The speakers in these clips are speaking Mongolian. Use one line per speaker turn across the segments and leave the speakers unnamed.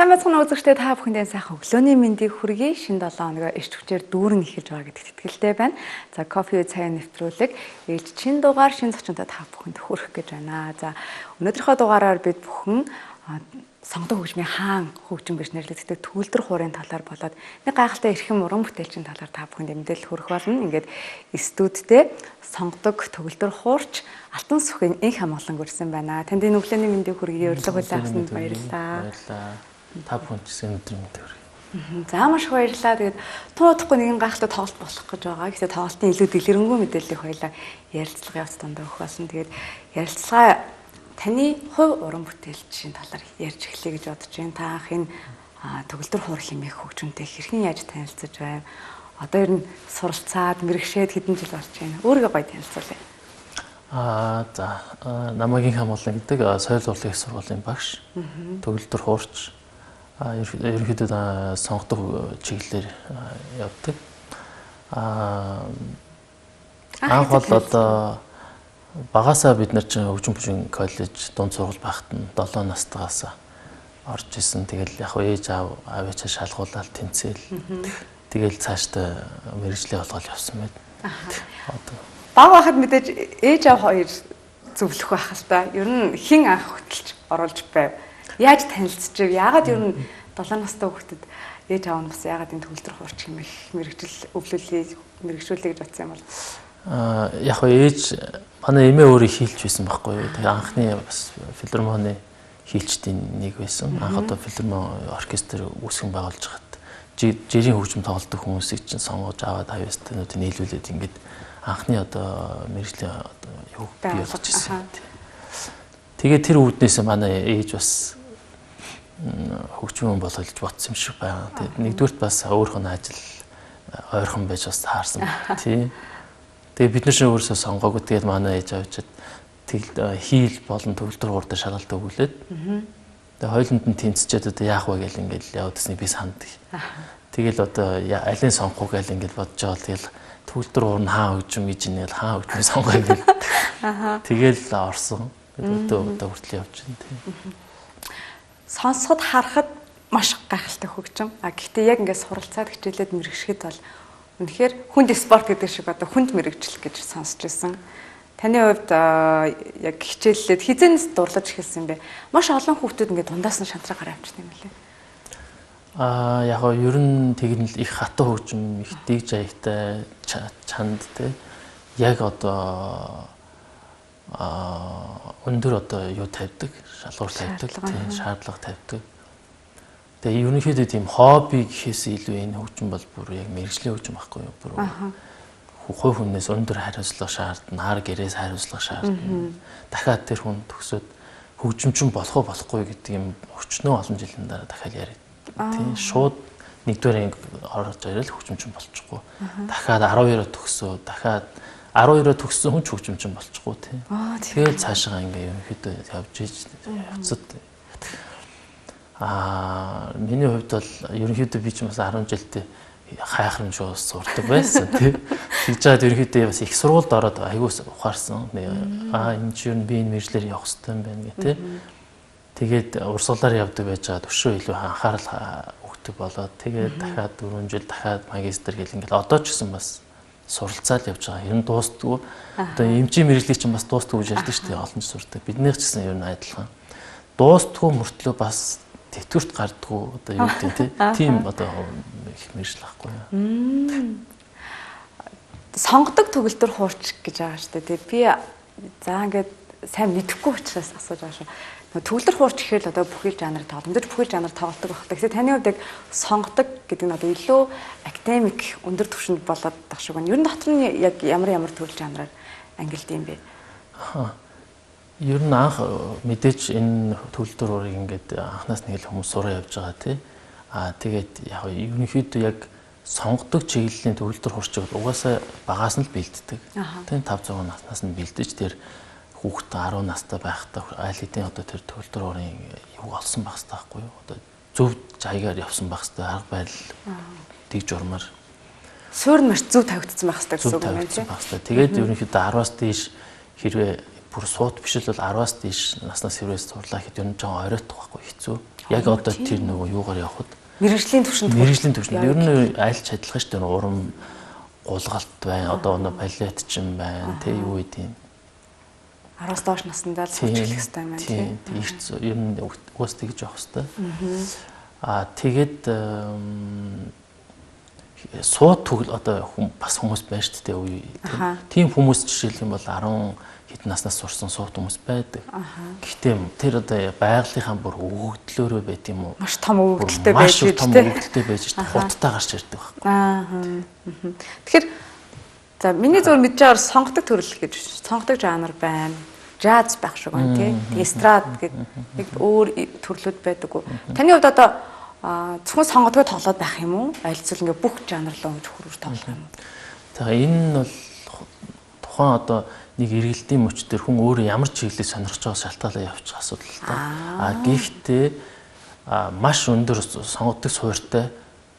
Сайн бацхан үзэгчдээ та бүхэндээ сайхан өглөөний мэндийг хүргэе. Шинэ 7 хоногоо эрт хүчээр дүүрэн эхэлж байгаа гэдэгт итгэлтэй байна. За кофе цайны нэвтрүүлэг ээлж шинэ дугаар шинэ зочинтой та бүхэнд хүрэх гэж байна. За өнөөдрийнхөө дугаараар бид бүхэн сонгодог хөгжмийн хаан хөгжим гэж нэрлэгддэг төгөлдөр хуурын талаар болоод нэг гайхалтай эрхэм уран бүтээлчийн талаар та бүхэнд мэдээлэл хүргэх болно. Ингээд студидтэй сонгодог төгөлдөр хуурч Алтан сүхийн энх хамгаалан гүрсэн байна. Танд энэ өглөөний мэндийг хүргэе. Урилга хүлээсэнд баярлалаа.
Та бүхэнд ч өнөөдөр мэнд хүргэе.
За маш их баярлалаа. Тэгээд туудахгүй нэгэн гайхалтай тоглолт болох гэж байгаа. Гэхдээ тоглолтын илүү дэлгэрэнгүй мэдээллийг хоёлаа ярилцлага явц дондоо өгөх болсон. Тэгээд ярилцлага таны хувь уран бүтээлчийн талаар ярьж эхлэе гэж бодож байна. Та анх энэ төгөлдөр хуур хэмээх хөгжмөнтэй хэрхэн яаж танилцж байна? Одоо ер нь суралцаад мэрэгшээд хэдэн жил болж байна? Өөрийгөө гоё танилцуулъя.
За намайг хамгаалан гэдэг соёл урлагийн их сургуулийн багш. Төгөлдөр хуурч ерөнхийдөө сонгодог чиглэлээр явдаг. Анх бол одоо багасаа бид нар чинь хөгжим бүжгийн коллеж дунд сургууль байхад нь 7 настайгаас орж исэн. Тэгэл яг ээж аавычаа шалгуулаад тэнцээл. Тэгэл цаашдаа мэргэжлээ болгоод явсан байд.
Баг байхад мэдээж ээж аав хоёр зөвлөх байх л та. Ер нь хэн анх хөтөлж оруулж байв? Яаж танилцчихв? Яагаад ер нь 7 настай хүүхдэд ээж аав нь бас яагаад энэ төгөлдөр хуурч хэмээх мэргэжил мэргэжүүлэе гэж бодсон юм бол?
Яг ээж манай эмээ өөрөө хийлж байсан байхгүй юу. Тэгээ анхны бас филармоны хийлчдийн нэг байсан. Анх одоо филармон оркестр үүсгэн байгуулж хахад жирийн хөгжим тоглодог хүмүүсийг чинь сонгож аваад авьяастнуудыг нийлүүлээд ингээд анхны одоо мэргэжлийн юу бий болгож ирсэн. Тэгээд тэр үүднээс манай ээж бас хөгжмөн болох гэж бодсон юм шиг байна. Тэгээд нэгдүгürt бас өөрийнх нь ажил ойрхон байж бас таарсан байна. Тий. Тэгээд бид нар ч өөрөөсөө сонгоогүй. Тэгээд манай ээж авчид тэгэл хийл болон төгөлдөр хуурдаа шалгалт өгүүлээд тэгээд хоёуланд нь тэнцчихэд одоо яах вэ гэл ингээд явуулсныг би санддаг. Тэгэл одоо алийг сонгох уу гэл ингээд бодож байгаа. Тэгэл төгөлдөр хуур нь хаан хөгжим гэж нээл хаан хөгжмийг сонгоё гэл. Тэгэл орсон. Одоо хүртэл явж байна тийм.
Сонсоход харахад маш гайхалтай хөгжим. Гэхдээ яг ингээд суралцаад хичээлээд мэрэгшгэд бол үнэхээр хүнд спорт гэдэг шиг одоо хүнд мэрэгжил гэж сонсч байсан. Таны хувьд яг хичээллээд хизэнээс дурлаж эхэлсэн бэ? Маш олон хүүхдүүд ингээд дундаас нь шантраа гараа авчихсан юм лээ.
Яг нь ер нь тэгнэл их хатан хөгжим, их дэгж аягтай, чанд те. Яг одоо өндөр одоо юу тавьдаг, шалгуур тавьдаг, тийм шаардлага тавьдаг. Тэгээ ерөнхийдөө тийм хобби гэхээс илүү энэ хөгжим бол бүр яг мэргэжлийн хөгжим байхгүй юу? Бүр хувь хүнээс өндөр хариуцлага шаардна, хар гэрээс хариуцлага шаардна. Дахиад тэр хүн төгсөөд хөгжимчин болох уу болохгүй гэдэг юм өчнөө олон жилийн дараа дахиад яриад. Тийм шууд нэгдүгээр орж ирэл хөгжимчин болчихгүй. Дахиад 12-оо төгсөө, дахиад 12-оо төгссөн хүн ч хөгжимчин болчихгүй тийм. Тэгэл цаашаа ингээ ерөнхийдөө явж явцад. Миний хувьд бол ерөнхийдөө би ч бас 10 жилдээ хайхран шоус сурдаг байсан тийм. Тэгж чад ерөнхийдөө бас их сургуульд ороод аягуус ухаарсан. Энэ ч ер нь би энэ мэржлэр явах хэрэгтэй юм байна гэх тийм. Тэгээд урсгалаар явдаг байж байгаа өшөө илүү анхаарал өгдөг болоод тэгээд дахиад 4 жил дахиад магистр гэл ингээд одоо ч гэсэн бас суралцаад явж байгаа. Ер нь дуустдаггүй. Одоо эмчийн мэржлийг чинь бас дуустдаггүй гэж ярьдаг шүү дээ. Олон ч сурдаг. Биднийх ч гэсэн ер нь адилхан. Дуустдаггүй мөртлөө бас тэтгэврт гардаггүй одоо юу гэдэг тийм одоо их мэржил байхгүй юу.
Сонгодог төгөлдөр хуурч гэж байгаа шүү дээ. Би за ингээд сайн мэдэхгүй учраас асууж байгаа шүү. Төгөлдөр хуурч гэхэл одоо бүхэл жанр тоглоом. Мэдээж бүхэл жанр тоглодог байх. Тэгэхээр таны хувьд яг сонгодог гэдэг нь одоо илүү академик өндөр түвшинд болоод тах шиг байна. Ер нь дотор нь яг ямар төрөл жанраар ангилд юм бэ?
Ер нь анх мэдээж энэ төгөлдөр хуурыг ингээд анхнаас нэг л хүмүүс сураа явж байгаа тий. Тэгээд яг ерөнхийдөө яг сонгодог чиглэлийн төгөлдөр хуурчиг угаасаа багаас нь л бэлддэг. Тийм 500 наснаас нь бэлдэж тэр хүүхэд 10 настай байхдаа айл хэдийн одоо тэр төгөлдөр хуурын юу олсон байх хэрэгтэй байхгүй юу? Одоо зөв жаягаар явсан байх хэрэгтэй арга барил дэг журмаар
суурь нь маш зөв тавигдсан байх хэрэгтэй гэсэн үг юм
тийм. Тэгээд ерөнхийдөө 10-аас дээш хэрвээ бүр суут биш л бол 10-аас дээш наснаас хэрвээ сурлаа хэд ер нь жоохон оройтох байхгүй хэцүү. Яг одоо тэр нөгөө юугаар явахад
мэрэгжлийн түвшинд
ер нь аль ч адилхан шүү дээ. Урам гулгалт байна. Одоо өнө балетчин байна. Тэ юу гэдэг юм.
10-аас доош наснда л сурч эхлэх хэрэгтэй юм байна тийм.
Эрт ер нь угаас тэгж явах хэрэгтэй. Тэгээд сууд төгөл одоо бас хүмүүс байна шүү дээ үе. Тийм хүмүүс жишээлх юм бол 10 хэдэн наснаас сурсан сууд хүмүүс байдаг. Гэхдээ тэр одоо байгалийнхаа бүр өгөгдлөөрөө байт юм уу?
Маш том өгөгдөлтэй байж
шүү дээ. Маш том өгөгдөлтэй байж шүү дээ. Хурдтай гарч ирдэг байхгүй.
Тэгэхээр за миний зөвөр мэдж байгаагаар сонгодог төрөл гэж сонгодог жанр байна. Жаз байх шиг байна тий. Эстрад гэдэг нэг өөр төрлүүд байдаг уу? Таны хувьд одоо зөвхөн сонгодгоо тоглоод байх юм уу? Аль зүйл ингээ бүх жанр руу ингэж хөрвөр тоглох юм уу?
За энэ нь бол тухайн одоо нэг эргэлтийн мөч төр хүн өөрөө ямар чиглэлийг сонирхож байгаа шалтгаалаа явуучих асуудал л та. Гэхдээ маш өндөр сонгодог суурьтай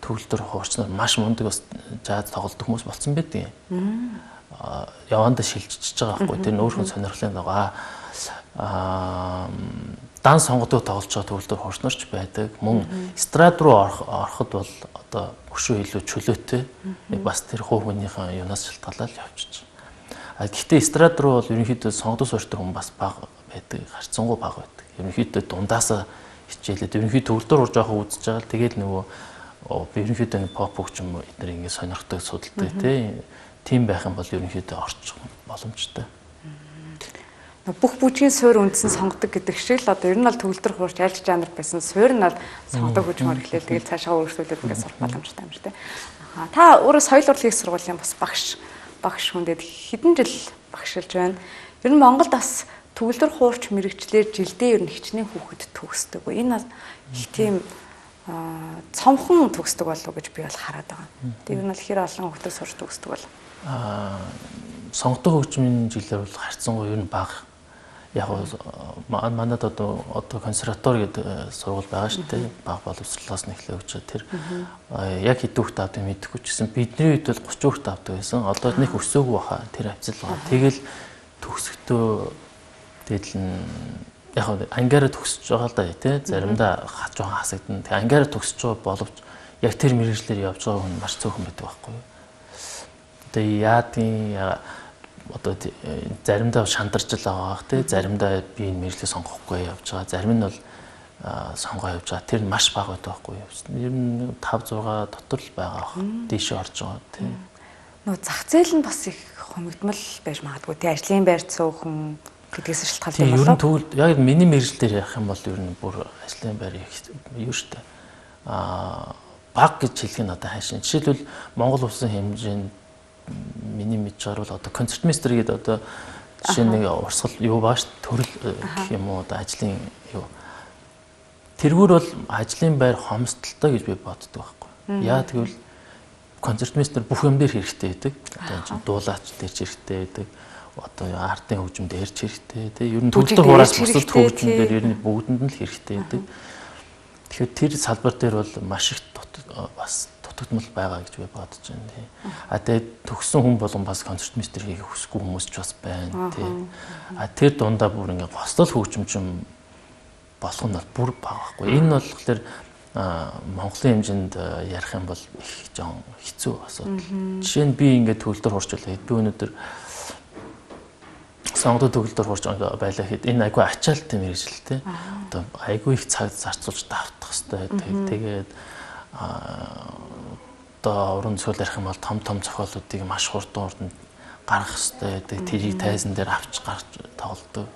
төгөлдөр хуурч нар маш мундаг бас жаз тоглодог хүмүүс болсон байдаг юм. Явандаа шилжиж байгаа байхгүй. Тэр нь өөрхөн сонирхлын дагуу дан сонгодог тоглож байгаа төгөлдөр хуурч нарч байдаг. Мөн эстрад руу ороход бол одоо өшөө илүү чөлөөтэй бас тэр хувь хүнийхэн юунаас шалтгаалаад явчихж. Гэхдээ эстрад руу бол ерөнхийдөө сонгодог суурьтай хүн бас бага байдаг. Харьцангуй бага байдаг. Ерөнхийдөө дундаасаа хичээлээд ерөнхийдөө төгөлдөр урж байгаа үзэж байгаа л тэгээд нөгөө ерөнхийдөө нэг поп хөгжим эдгээр ингэ сонирхдаг судалтай тийм байх юм бол ерөнхийдөө орчих боломжтой.
Бүх бүжгийн суурь үндсэн сонгодог гэдэг шиг л одоо ер нь бол төгөлдөр хуурч альж жанр байсан суурь нь бол сонгодог хөгжмөр эхлээл тэгэл цаашаа өөрчлөлтөд ингээд сурах боломжтой юм шиг тийм. Та өөрөө соёл урлагийн сургуулийн бас багш хүндэд хэдэн жил багшилж байна. Ер нь Монголд бас төгөлдөр хуурч мэрэгчлэр жилдээ ер нь хичнээн хүүхэд төгсдөг. Энэ их тийм цомхон төгсдөг болов уу гэж би бол хараад байгаа. Тэр нь бол хэр олон хүүхэд сурч төгсдөг бол.
Сонгодог хөгжмийн жилээр бол харьцангуй ер нь бага. Яг манайд одоо консерватори гэдэг сургууль байгаа шүү дээ. Бага боловсролоос нь эхлэв гэж тэр яг хэдэн хүүхэд авдаг мэдэхгүй ч гэсэн бидний үед бол 30 хүүхэд авдаг байсан. Одоо нэг өсөөгүй баха тэр хавцал байгаа. Тэгэл төгсөхдөө тэгэл яг ангиараа төгсөж байгаа л да тий. Заримдаа жоохон хасагдана. Тэг ангиараа төгсөж байгаа боловч яг тэр мэргэжлэр явж байгаа хүн маш цөөхөн байдаг байхгүй юу. Одоо яадын одоо заримдаа шантарч л байгаа тий. Заримдаа би энэ мэргэжлийг сонгохгүй явж байгаа. Зарим нь бол сонгоо явж байгаа. Тэр нь маш бага байдаг байхгүй юу. Ер нь 5 6 дотор л байгаа. Дээшээ орж байгаа тий.
Нөө зах зээл нь бас их хомигдмал байж магадгүй тий. Ажлын байр цөөхөн гэдгээс шалтгаалдаг болов.
Ер нь тэгвэл яг миний мэргэжил дээр явах юм бол ер нь бүр ажлын байр юу штэ. Баг гэж хэлэх нь одоо хайшин. Жишээлбэл Монгол улсын хэмжээнд миний мэдж байгаа бол одоо концертмейстер гэдэг одоо жишээ нэг урсгал юу баа штэ. Төрөл гэх юм уу одоо ажлын юу. Тэргүүр бол ажлын байр хомсдолтой гэж би боддог байхгүй. Яа тэгвэл концертмейстер бүх юм дээр хэрэгтэй байдаг. Одоо дуулаач дээр ч хэрэгтэй байдаг. Одоо артын хөгжим дээр ч хэрэгтэй тий. Ер нь төгөлдөр хуураас бусад хөгжим дээр ер нь бүгдэнд нь л хэрэгтэй байдаг. Тэгэхээр тэр салбар дээр бол маш их бас дутагдмал байгаа гэж би бодож байна тий. Тэгээд төгссөн хүн болгон бас концертмейстер хийх хүсэхгүй хүмүүс ч бас байна тий. Тэр дундаа бүр ингээ гостол хөгжимчин болох нь бол бүр бага байхгүй. Энэ бол тэгэхээр Монголын хэмжээнд ярих юм бол их жоон хэцүү асуудал. Жишээ нь би ингээ төгөлдөр хуурчлаа. Би өнөөдөр сонгодог төгөлдөр хуурч байлаа хэд энэ айгүй ачаалттай мэргэжилтэй. Одоо айгүй их цаг зарцуулж давтах хэрэгтэй. Тэгээд одоо уран зохиол ярих юм бол том зохиолуудыг маш хурдан гаргах хэрэгтэй. Тэрийг тайзан дээр авч гарч тоглодог.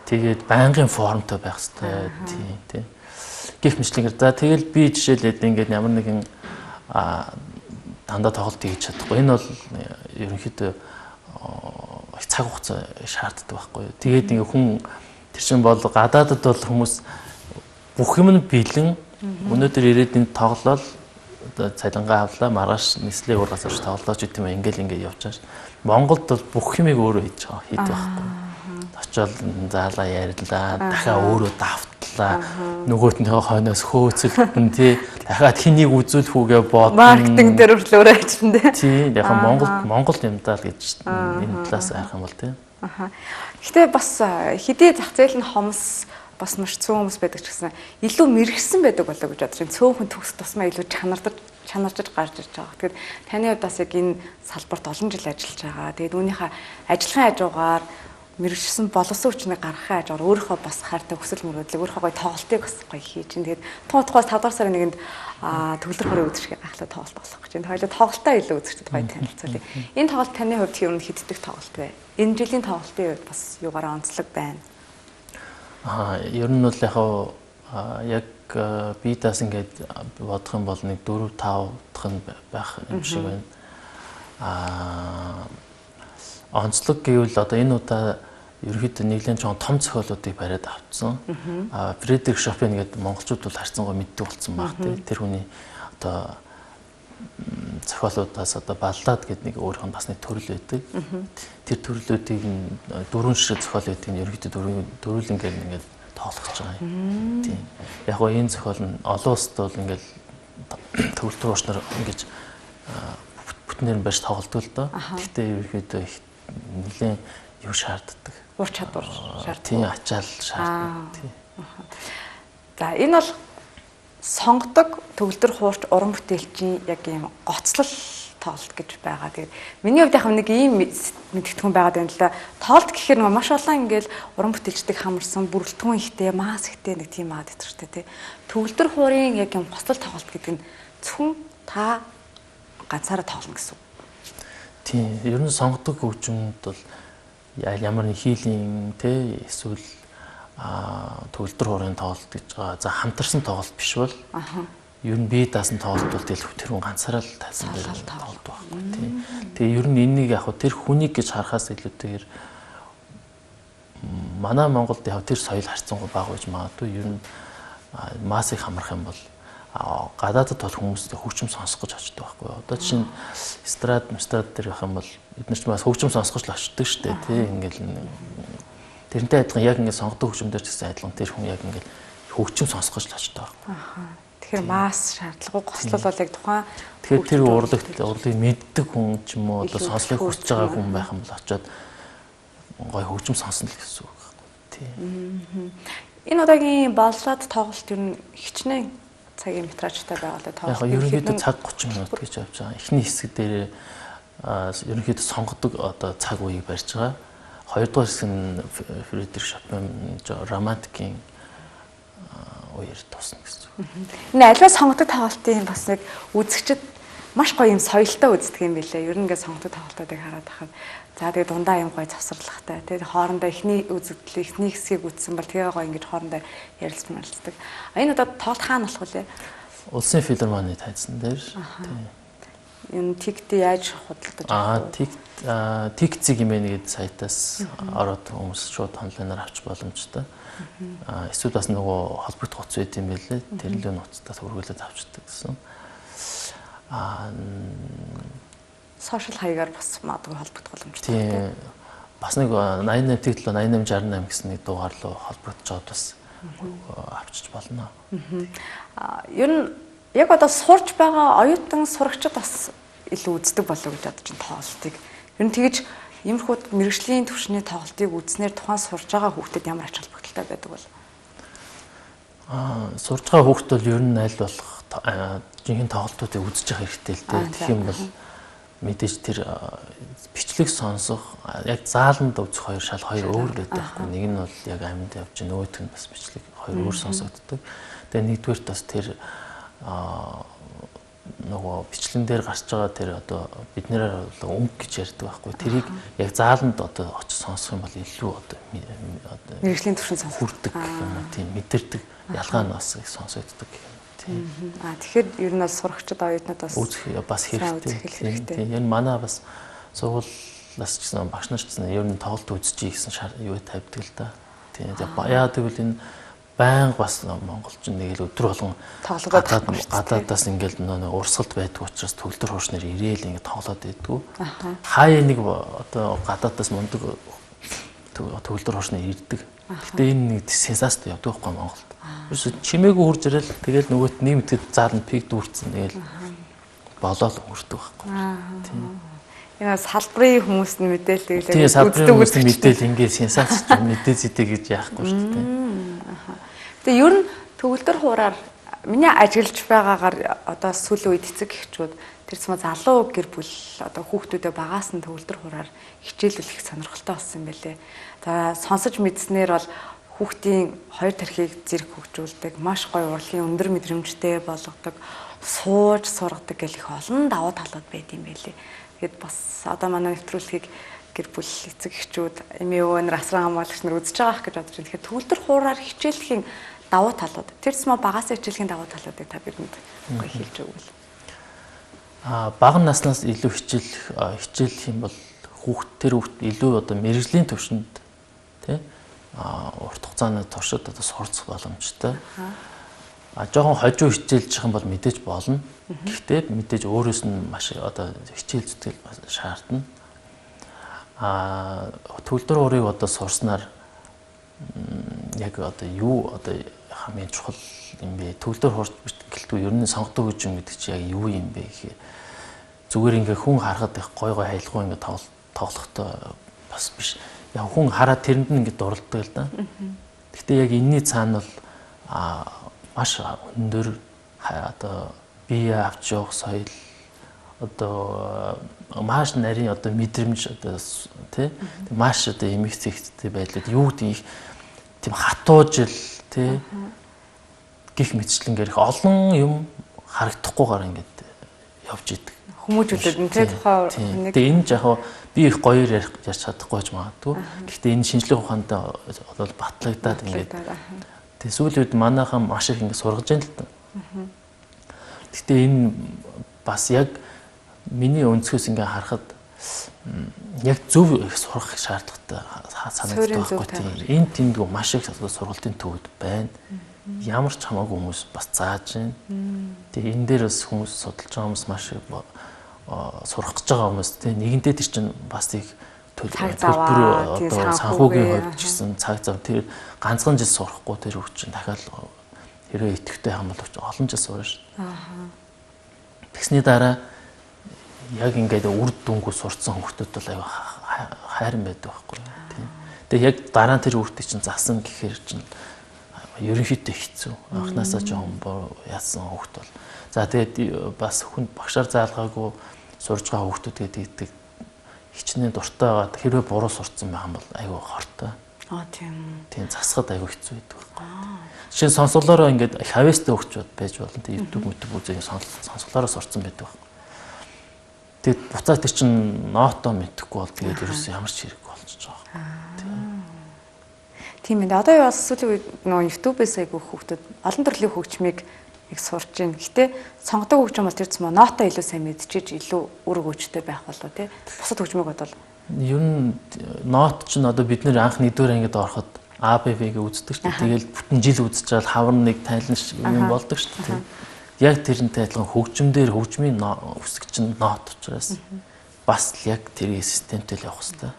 Тэгээд байнгын формтой байх хэрэгтэй. Тийм. Гэх мэтлэнгээр. За тэгэл би жишээлээд ингээд ямар нэгэн дандаа тоглолт хийж чадахгүй. Энэ бол ерөнхийдөө цаг хугацаа шаарддаг байхгүй юу. Тэгээд ингээ хүн тэр чинь бол гадаадд бол хүмүүс бүх юм нь бэлэн өнөөдөр ирээд энэ тоглолол одоо цалингаа авлаа маргааш нислэг ургаас орж тоглолооч гэдэг юм ингээл явж байгаа. Монголд бол бүх юмыг өөрөө хийж байгаа байхгүй. Очоод заалаа ярьлаа, дахиад өөрөө давтлаа. Нөгөөтнийхөө хойноос хөөцөлтөн тий. Дахиад хэнийг үзүүлэх үгээ бодно.
Маркетинг дээр өөрөө ажиллана тий.
Тий, яг Монгол юмдаа л гэж энэ талаас арих юм бол тий.
Гэхдээ бас хэдий зах зээл нь хомс бас маш цөөн хүмүүс байдаг ч гэсэн илүү мэрэгсэн байдаг болоо гэж бодож байна. Цөөхөн төгс тусмаа илүү чанарчж гарч ирж байгаа. Тэгэхээр таны хувьд бас яг энэ салбарт олон жил ажиллаж байгаа. Тэгээд үүнийхээ ажиллахын хажуугаар мэрэгсэн боловсон хүчнийг гаргахын хажуугаар өөрийнхөө бас хайртай хүсэл мөрөөдлийг өөрийнхөө гоё тоглолтыг бас гоё хийж чинь. Тэгээд тухайс 5 дахь сарын нэгэнд төгөлдөр хорийн үзэсгэлэн гахлаа тоглолт болох гэж байна. Хоёулаа тоглолтоо илүү үзэгчд гоё танилцуулъя. Энэ тоглолт таны хувьд ер нь хэддэг тоглолт вэ? Энэ жилийн тоглолтын хувьд бас юугаараа онцлог байна?
Ер нь бол яг би даас ингээд бодох юм бол нэг 4 5 дахь нь байх юм шиг байна. Онцлог гэвэл одоо энэ удаа ерөөхдөө нэгэн том зохиолуудыг бариад авцсан. Фредерик Шопен гэдэг монголчууд бол харьцангуй мэддэг болсон баг тий. Тэр хүний одоо зохиолуудаас одоо баллад гэдэг нэг өөрийнх нь бас нэг төрөл байдаг. Тэр төрлүүдийг 4 ширхэг зохиол байдгийг ерөөхдөө дөрвөлнгээр ингээд тоологч байгаа юм. Тийм. Яг гоо энэ зохиол нь олон улсад бол ингээд төгөлдөр уушнаар ингэж бүтнээр нь барьж тоглодог л доо. Гэхдээ ерөөхдөө их нэлийн юу шаарддаг.
Ур чадвар шаарддаг.
Тийм, ачаал шаарддаг.
За энэ бол сонгодог төгөлдөр хуурч уран бүтээлчийн яг ийм гоцлол тоглолт гэж байгаа. Тэгээд миний хувьд яг нэг ийм мэдгэдэггүй байгаад байна л да. Тоглолт гэхээр нэг маш олон ингээл уран бүтээлчдийг хамарсан бүрэлдэхүүн ихтэй, мас ихтэй нэг тийм аа дэтэртэй тий. Төгөлдөр хуурын яг ийм гоцлол тоглолт гэдэг нь зөвхөн та ганцаараа тоглоно гэсэн үг.
Тийм. Ер нь сонгодог хөгжимд бол ямар нэг хийлийн тий эсвэл төгөлдөр хуурын тоглолт гэж байгаа. За хамтарсан тоглолт биш бол ер нь бие даасан тоглолт бол тэр хүн ганцаараа л тайлсан дээр тоглолт байхгүй тийм. Тэгээ ер нь энийг яг тэр хүнийг гэж харахаас илүүтэйгээр манай Монголд яг тэр соёл харьцангуй бага байж магадгүй. Ер нь массыг хамрах юм бол гадаадд бол хүмүүстэй хөгжим сонсох гэж очдог байхгүй. Одоо чинь эстрад дээр явах юм бол эдгээр ч бас хөгжим сонсгож л очдог шүү дээ тий. Ингээл тэрнтэй адилхан яг ингээд сонгодог хөгжимдөр ч гэсэн адилхан тэр хүн яг ингээд хөгжим сонсгож л очдог байхгүй.
Тэгэхээр масс шаардлагагүй гослол бол яг тухайн
тэгэхээр тэр урлагийг мэддэг хүн ч юм уу одоо сонслохыг хүсэж байгаа хүн байх юм бол очиод гой хөгжим сонсно л гэсэн үг байхгүй тий.
Энэ удаагийн баллад тоглолт ер нь хичнээн цагийн метражтай байгаад тоглолт.
Яг ерөнхийдөө цаг 30 минут гэж явж байгаа. Эхний хэсэг дээр ерөнхийдөө сонгодог одоо цаг үеийг барьж байгаа. Хоёрдугаар хэсэг нь Фредерик Шопен романтикийн үеэр тусна гэсэн үг.
Энэ альва сонгодог тоглолтын бас нэг үзэгчд маш гоё юм соёлтой үздэг юм билээ. Ер нь ингээд сонгодог тоглолтуудыг хараад байхад за тэгээ дундаа юм гоё завсралхтай. Тэгээ хоорондоо эхний үзэгдэл эхний хэсгийг үзсэн бол тэгээ гоё ингэж хоорондоо ярилцж марилцдаг. Энэ удаа тоглолт хаана болох вэ?
Улсын филармоны тайзан дээр.
Энэ тикт яаж худалдаж авах вэ?
Тикцэг юм гээд сайтаас ороод хүмүүс шууд онлайнаар авч боломжтой. Эсвэл бас нөгөө холбогдох утас байт юм байлээ. Тэрнлээ нууцтаас хөргүүлээд авчдаг гэсэн.
Сошиал хаягаар бас магадгүй холбогдох боломжтой.
Тийм. Бас нэг 88 тэгтэл 8868 гэсэн нэг дугаар руу холбогдож аваад бас авчиж болно.
Ер нь яг одоо сурч байгаа оюутан сурагчид бас илүү үздэг болов уу гэж бодож байна тоглолтыг. Ер нь тэгэж иймэрхүү мэрэгжлийн түвшний тоглолтыг үзснээр тухайн сурж байгаа хүүхдэд ямар ач холбогдолтой байдаг бол?
Сурж байгаа хүүхд бол ер нь аль болох жинхэнэ тоглолтуудыг үзэж явах хэрэгтэй л дээ. Тэгэх юм бол мэдээж тэр бичлэг сонсох яг зааланд үзэх хоёр өөр байдаг байхгүй. Нэг нь бол яг амьд явж нөгөөх нь бас бичлэг хоёр өөр сонсогддог. Тэгээ нэгдүгээрт бас тэр нөгөө бичлэн дээр гарч байгаа тэр одоо бид нэрээр өнгө гэж ярьдаг байхгүй. Тэрийг яг зааланд одоо очиж сонсох юм бол илүү одоо
мэрэгжлийн түвшин сонсох
хүрдэг юм уу тийм мэдэрдэг ялгаа нь бас их сонсогддог юм. Тийм.
Тэгэхээр ер нь бол сурагчид оюутнууд
бас хэрэгтэй. Энэ манай бас сургуулиас ч гэсэн багш нар ч гэсэн ер нь тоглолт үзчихье гэсэн юу тавьдаг л да. Тийм. Яагаад гэвэл энэ баян бас монголчин нэг л өдөр болгон гадаадаас ингээл нөө урсгалд байдаг учраас төгөлдөр хууршнаар ирээл ингээд тоглоод байдгүй. Хаяа нэг одоо гадаадаас мундаг төгөлдөр хууршнаар ирдэг. Гэтэ энэ нэг сенсацтай явдаг байхгүй Монголд. Ерөөсө чимээгүй хурж ирэл тэгэл нөгөөт нэмтэд зааланд пик дүүрцэн тэгэл болоод өнгөрдөг байхгүй. Тийм.
Яа салбарын хүмүүс нь мэдээлэл
үздэг үздэг мэдээлэл ингээд сенсац мэдээ зэтэй гэж яахгүй шүү дээ.
Тэгээ ер нь төгөлдөр хуураар миний ажиллаж байгаагаар одоо сүүлийн үед эцэг эхчүүд тэр цэцмэ залуу гэр бүл одоо хүүхдүүдээ багаас нь төгөлдөр хураар хичээлүүлэх сонирхолтой болсон юм байлээ. За сонсож мэдснээр бол хүүхдийн хоёр тархийг зэрэг хөгжүүлдэг, маш гоё урлагийн өндөр мэдрэмжтэй болгодог, сууж сургадаг гэх их олон давуу талууд байд юм байлээ. Тэгэд бас одоо манай нэвтрүүлгийг гэр бүл эцэг эхчүүд, эмээ өвгөнөр асран хамгаалагч нар үзэж байгаа гэж бодож байна. Тэгэхээр төгөлдөр хуураар хичээлэхийн давуу талууд. Тэр цэцмэ багаас хичээлэхийн давуу талуудыг та бидэнд гоё хэлж өгвөл.
Бага наснаас илүү хичээлэх юм бол хүүхд илүү одоо мэрэгжлийн төвшөнд тий урт хугацааны туршид одоо сурцах боломжтой. Жоохон хожуу хичээлж байгаа юм бол мэдээж болно. Гэхдээ мэдээж өөрөөс нь маш одоо хичээл зүтгэл шаардна. Төгөлдөр хуурыг одоо сурснаар яг одоо юу одоо хамгийн чухал юм бэ? Төгөлдөр хуурч гэлтгүй ер нь сонгодог гэж юм гэдэг чи яг юу юм бэ гэхээр зүгээр ингээ хүн харахад их гой хайлгуу ингээ тоглохтой бас биш. Яг хүн хараад тэрэнд нь ингээ дурлдаг л да. Гэхдээ яг энэний цаана бол маш өндөр одоо бие авч явах соёл одоо маш нарийн одоо мэдрэмж одоо тий маш одоо эмгцэгтэй байдлаар юу гэдэг тийм хатуужил тий гих мэтчлэнгээр их олон юм харагдахгүйгээр ингээд явж идэг.
Хүмүүжүүлээд нь тий тухай нэг.
Тэгээ энэ яг би их гоёор ярьж чадахгүй ч магадгүй. Гэхдээ энэ шинжлэх ухаанд бол батлагдаад ингээд. Тэгээ сүүлийн үед манайхан маш их ингээд сургаж байна л та. Гэхдээ энэ бас яг миний өнцгөөс ингээ харахад яг зөв сурах шаардлагатай санагддаг байхгүй тийм. Энэ тэмдгүү маш их сургалтын төвд байна. Ямар ч хамаагүй хүмүүс бас зааж байна. Тэгээ энэ дээр бас хүмүүс судалж байгаа хүмүүс маш их сурах гэж байгаа хүмүүс тийм. Нэгэнтээ тэр чинь бас их төлбөр одоо санхүүгийн хувьд ч гэсэн цаг зав тэр ганцхан жил сурахгүй тэр хөвч чинь дахиад хэрвээ идэвхтэй хамгаалж олон жил сурна шүү. Тэгсний дараа яг ингээд үр дүнгүй сурцсан хүмүүс бол аюу хайран байдаг байхгүй тийм. Тэгээ яг дараа нь тэр үртийг чинь засан гэхээр чинь ерөнхийдөө хэцүү. Анхнаасаа жоохон яасан хүмүүс бол. За тэгээд бас хүнд багшаар заалгаагүй сурж байгаа хүмүүс гэдэг хичнээн дуртай байгаа. Хэрвээ буруу сурцсан байх юм бол аюу хортой.
Тийм.
Тийм засахад аюу хэцүү байдаг байхгүй. Жишээ нь сонсголоороо ингээд хавьяастай хөгчүүд байж болно. Тэгээд YouTube үзээ сонсголоороо сурцсан байдаг байхгүй. Тэгээд буцаа тэр чинь ноото мэдхгүй бол тэгээд ерөөсөө ямар ч хэрэггүй болчихж байгаа. Тийм ээ.
Одоо бас сүүлийн үед нөө YouTube-ээс айгүй хүүхдүүд олон төрлийн хөгжмийг их сурч байна. Гэтэ сонгодог хөгжим бол тэр цэцмэ ноото илүү сайн мэдчихэж илүү үр өгөөжтэй байх болов тий. Бусад хөгжмийг бодвол
ер нь ноот чинь одоо бид нэр анх нэгдүгээр ангид ороход ABV-г үздэг шүү дээ. Тэгэл бүтэн жил үзэж чад хавар нэг тайлан юм болдог шүү дээ. Яг тэрнтэй адилхан хөгжмөөр хөгжмийн үсэг чинь ноот учраас бас яг тэр системтэй л явах хэрэгтэй.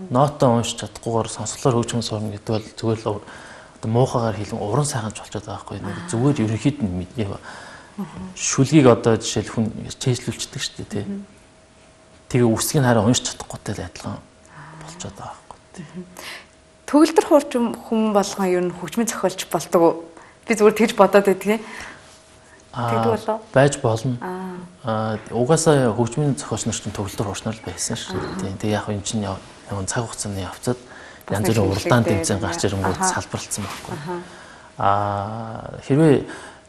Ноотоо уншиж чадахгүйгээр сонсголоор хөгжим сурна гэдэг бол зүгээр л одоо муухагаар хэлэн уран сайхан ч болчиход байгаа байхгүй нэг зүгээр ерөнхийд нь мэдээ. Шүлгийг одоо жишээл хүн чэйжлүүлчихдэг шүү дээ тий. Тэгээ үсгийг хараа уншиж чадахгүйтэй л адилхан болчиход байгаа байхгүй.
Төгөлдөр хуурчин хүн болгон ер нь хөгжмийн зохиолч болдог уу? Би зүгээр тэгж бодоод байдгийг.
Байж болно. Угаасаа хөгжмийн зохиолч нар чинь төгөлдөр хуурчнаар байсан шүү дээ. Тэгээ яг энэ чинь нэг цаг хугацааны явцад янз бүрийн уралдаан тэмцээн гарч ирэнгүүт салбарлалцсан байхгүй. Хэрвээ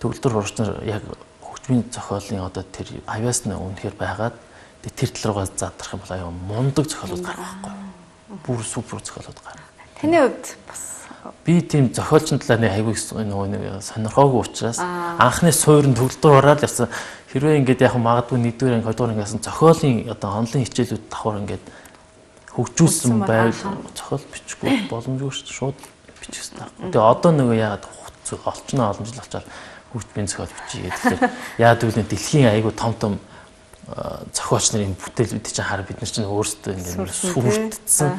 төгөлдөр хуурчнаар яг хөгжмийн зохиолын одоо тэр авьяас нь үнэхээр байгаад тэр тал руугаа задрах юм бол аюу мундаг зохиолууд гарах байхгүй. Бүр супер зохиолууд гарах.
Таны хувьд бас
би тийм зохиолчны талаар нэг аягүй нэг сонирхоогүй учраас анхны суурь нь төгөлдөр ороод явсан. Хэрвээ ингээд яг магадгүй 1-р анги 2-р ангиас зохиолын одоо онлын хичээлүүд давхар ингээд хөгжүүлсэн байв зохиол бичихгүй боломжгүй шууд бичих хэрэгтэй. Тэгээ одоо нөгөө яагаад олчноо олон жил очоод хөгжмийн зохиол бичиж тэгэхээр яад үл дэлхийн аягүй том зохиолч нарын бүтээлүүд чинь хараа бид нар чинь өөрсдөө ингээд сүрдсэн.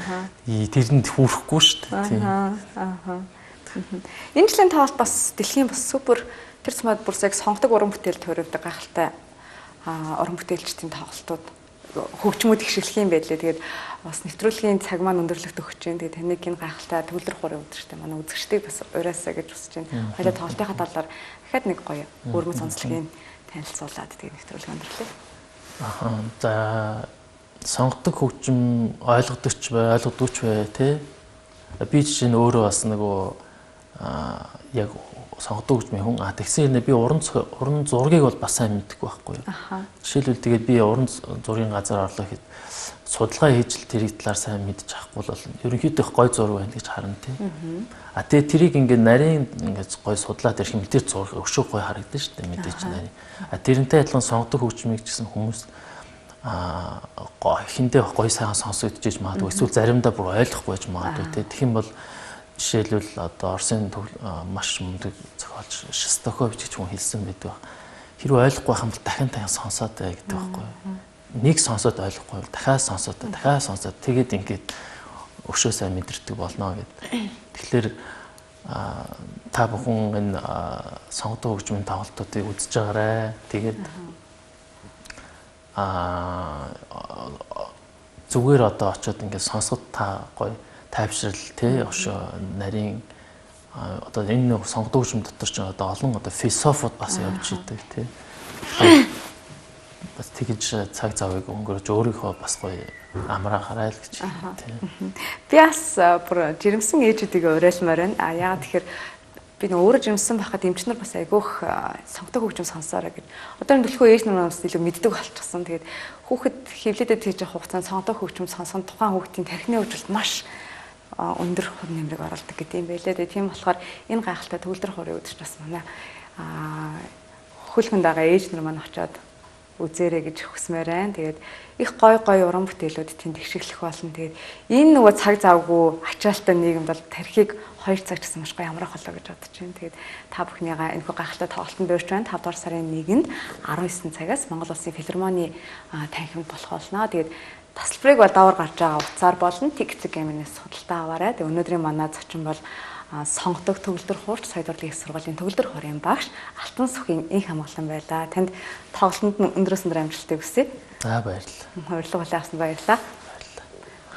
Тэрэнд хүрэхгүй шүү дээ.
Энэ жилийн тавалт бас дэлхийн бас супер тэр цэцмэд бүр яг сонгодог уран бүтээл төрөвдөг гайхалтай уран бүтээлчдийн тоглолтууд хөгжмүүд ихшэглэх юм байлээ. Тэгээд бас нэвтрүүлгийн цаг маань өндөрлөгдөх өгч जैन. Тэгээд таныг энэ гайхалтай төгөлдөр хорын өдөртэй манай үзэгчдийг бас уриасаа гэж хүсэж байна. Хоёлаа тоглолтынхаа талаар дахиад нэг гоё өргөн сонцлогийн танилцуулаад тэгээд нэвтрүүлэг өндөрлөө.
За сонгодог хөгжим ойлгодогч бай, ойлгодогч бай тий. Би чинь өөрөө бас нөгөө яг сонгодог хөгжмийн хүн тэгсэн би уран зургийг бол бас сайн мэддэг байхгүй юу. Жишээлбэл тэгээд би уран зургийн газар орлоо гэхэд судалгаа хийж л тэрийг талаар сайн мэдчих авахгүй бол ерөнхийдөө их гой зураг байна гэж харна тий. Тэгээд тэрийг ингээд нарийн ингээд гой судлаад ирэх юм тэр зураг өшөө гой харагдана шүү дээ мэдээж нарийн. Тэрнтэй адилхан сонгодог хөгжмийг гэсэн хүмүүс хиндээ гой сайхан сонсогдож магадгүй эсвэл заримдаа бүр ойлгохгүй байж магадгүй тий. Тэгэх юм бол жишээлбэл одоо Оросын маш мундаг зохиолч Шостакович гэж хүн хэлсэн байдаг. Хэрвээ ойлгохгүй байх юм бол дахин сонсоод бай гэдэг байхгүй юу. Нэг сонсоод ойлгохгүй бол дахиад сонсоод тэгээд ингээд өшөө сайн мэдэрдэг болно гэдэг. Тэгэхээр та бүхэн энэ сонгодог хөгжмийн тоглолтуудыг үзэж байгаарай. Тэгээд зүгээр одоо очиод ингээд сонсоход та гоё тайвшрал тий өшөө нарийн одоо энэ нэг сонгодог хөгжим дотор ч одоо олон одоо философууд бас явж идэг тий. Бас тэгж цаг завыг өнгөрөөж өөрийнхөө бас гоё амраа гарайл гэж тий.
Би бас бүр жирэмсэн ээжүүдийг уриалмаар байна. Яагаад тэгэхээр би нөө өөрөө жирэмсэн байхад эмчнэр бас айгүйх сонгодог хөгжим сонсоорой гэж. Одоо энэ төлхөө ээж нар бас илүү мэддэг болчихсон. Тэгээд хүүхэд хөвлөдөд тэгж явах хугацаанд сонгодог хөгжим сонсох тухайн хүүхдийн тархины хөгжилд маш өндөр хур нэмрэг оруулдаг гэдэг юм байлээ. Тэгээд тийм болохоор энэ гайхалтай төгөлдөр хорын өдөрт бас манай хөлхөнд байгаа ээж нар маань очиод үзээрэй гэж хүсмээр байна. Тэгээд их гой уран бүтээлүүд тэнд тэгшэглэх болно. Тэгээд энэ нөгөө цаг завгүй ачаалттай нийгэмд бол тархийг 2 цаг гэсэн маш гоё амрах болоо гэж бодож байна. Тэгээд та бүхнийгаа энэхүү гайхалтай тоглолтод дуурч байна. 5 дугаар сарын 1-нд 19 цагаас Монгол Улсын филармоны танхимд болох болно. Тэгээд тасалбарыг бол давар гарч байгаа утсаар болон Ticket Game-ээс судалтаа аваарай. Тэгээд өнөөдрийн манай зочин бол сонгодог төгөлдөр хуурч Соёлын их сургуулийн төгөлдөр хорийн багш Алтан Сүхийн инх хамгаалан байлаа. Танд тоглолтод өндрөөс өндөр амжилтыг хүсье.
За баярлалаа.
Урилга авсан баярлалаа.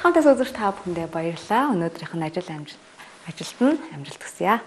Хамтаас үзэж та бүхэндээ баярлалаа. Өнөөдрийнх нь ажилд нь амжилт хүсье.